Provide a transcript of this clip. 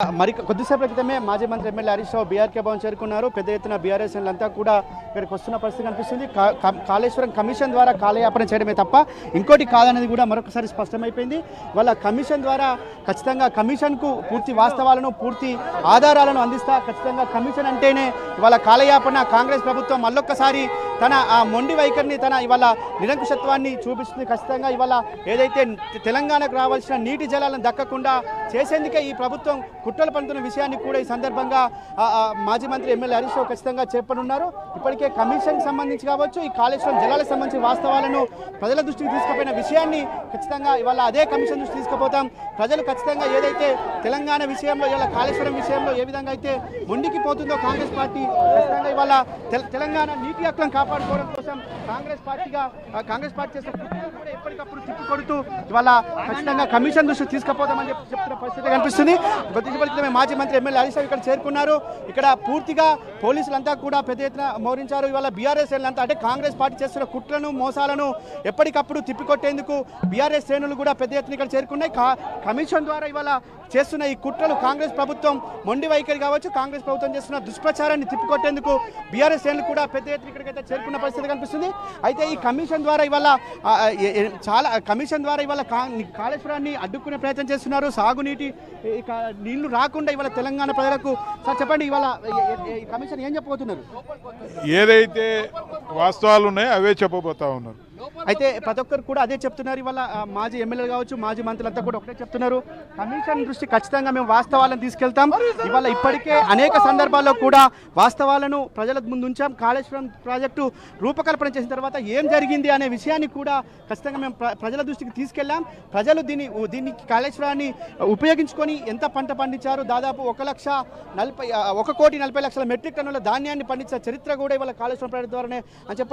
మరి కొద్దిసేపటి క్రితమే మాజీ మంత్రి ఎమ్మెల్యే హరీష్ రావు బీఆర్కే భవన్ చేరుకున్నారు. పెద్ద ఎత్తున బీఆర్ఎస్ అంతా కూడా ఇక్కడికి వస్తున్న పరిస్థితి కనిపిస్తుంది. కాళేశ్వరం కమిషన్ ద్వారా కాలయాపన చేయడమే తప్ప ఇంకోటి కాదనేది కూడా మరొకసారి స్పష్టమైపోయింది. వాళ్ళ కమిషన్ ద్వారా ఖచ్చితంగా కమిషన్కు పూర్తి వాస్తవాలను పూర్తి ఆధారాలను అందిస్తా. ఖచ్చితంగా కమిషన్ అంటేనే ఇవాళ కాలయాపన. కాంగ్రెస్ ప్రభుత్వం మళ్ళొక్కసారి తన మొండి వైఖరిని తన ఇవాళ నిరంకుశత్వాన్ని చూపిస్తుంది. ఖచ్చితంగా ఇవాళ ఏదైతే తెలంగాణకు రావాల్సిన నీటి జలాలను దక్కకుండా చేసేందుకే ఈ ప్రభుత్వం కుట్రలు పడుతున్న విషయాన్ని కూడా ఈ సందర్భంగా మాజీ మంత్రి ఎమ్మెల్యే హరీష్ రావు ఖచ్చితంగా చెప్పనున్నారు. ఇప్పటికే కమిషన్కి సంబంధించి కావచ్చు, ఈ కాళేశ్వరం జలాలకు సంబంధించిన వాస్తవాలను ప్రజల దృష్టికి తీసుకుపోయిన విషయాన్ని ఖచ్చితంగా ఇవాళ అదే కమిషన్ దృష్టి తీసుకుపోతాం. ప్రజలు ఖచ్చితంగా ఏదైతే తెలంగాణ విషయంలో ఇవాళ కాళేశ్వరం విషయంలో ఏ విధంగా అయితే మొండికి పోతుందో కాంగ్రెస్ పార్టీ ఖచ్చితంగా ఇవాళ తెలంగాణ నీటి హక్కులను కాపాడుకోవడం కోసం కాంగ్రెస్ పార్టీ చేసిన కుట్రలు కూడా ఎప్పటికప్పుడు తిప్పికొడుతూ ఇవాళ ఖచ్చితంగా కమిషన్ దృష్టికి తీసుకుపోతామని చెప్తున్న పరిస్థితి కనిపిస్తుంది. కొద్దిసేపటి మాజీ మంత్రి ఎమ్మెల్యే హరీష్ రావు ఇక్కడ చేరుకున్నారు. ఇక్కడ పూర్తిగా పోలీసులంతా కూడా పెద్ద ఎత్తున మోహరించారు. ఇవాళ బీఆర్ఎస్ శ్రేణులంతా అంటే కాంగ్రెస్ పార్టీ చేస్తున్న కుట్రలను మోసాలను ఎప్పటికప్పుడు తిప్పికొట్టేందుకు బీఆర్ఎస్ శ్రేణులు కూడా పెద్ద ఎత్తున ఇక్కడ చేరుకున్నాయి. కమిషన్ ద్వారా ఇవాళ చేస్తున్న ఈ కుట్రలు కాంగ్రెస్ ప్రభుత్వం మొండి వైఖరి కావచ్చు, కాంగ్రెస్ ప్రభుత్వం చేస్తున్న దుష్ప్రచారాన్ని తిప్పికొట్టేందుకు బీఆర్ఎస్ శ్రేణులు కూడా పెద్ద ఎత్తున ఇక్కడికైతే చేరుకున్న పరిస్థితి కనిపిస్తుంది. అయితే ఈ కమిషన్ ద్వారా ఇవాళ కాళేశ్వరాన్ని అడ్డుకునే ప్రయత్నం చేస్తున్నారు. సాగునీటి నీళ్లు రాకుండా ఇవాళ తెలంగాణ ప్రజలకు సార్ చెప్పండి, ఇవాళ కమిషన్ ఏం చెప్పబోతున్నారు? ఏదైతే వాస్తవాలు ఉన్నాయో అవే చెప్పబోతా ఉన్నారు. అయితే ప్రతి ఒక్కరు కూడా అదే చెప్తున్నారు. ఇవాళ మాజీ ఎమ్మెల్యేలు కావచ్చు, మాజీ మంత్రులంతా కూడా ఒకటే చెప్తున్నారు. కమిషన్ దృష్టి ఖచ్చితంగా మేము వాస్తవాలను తీసుకెళ్తాం. ఇవాళ ఇప్పటికే అనేక సందర్భాల్లో కూడా వాస్తవాలను ప్రజల ముందు ఉంచాం. కాళేశ్వరం ప్రాజెక్టు రూపకల్పన చేసిన తర్వాత ఏం జరిగింది అనే విషయాన్ని కూడా ఖచ్చితంగా మేము ప్రజల దృష్టికి తీసుకెళ్ళాం. ప్రజలు దీన్ని కాళేశ్వరాన్ని ఉపయోగించుకొని ఎంత పంట పండించారు, దాదాపు 1,40,40,000 మెట్రిక్ టన్నుల ధాన్యాన్ని పండించిన చరిత్ర కూడా ఇవాళ కాళేశ్వరం ప్రాజెక్టు ద్వారానే అని చెప్పి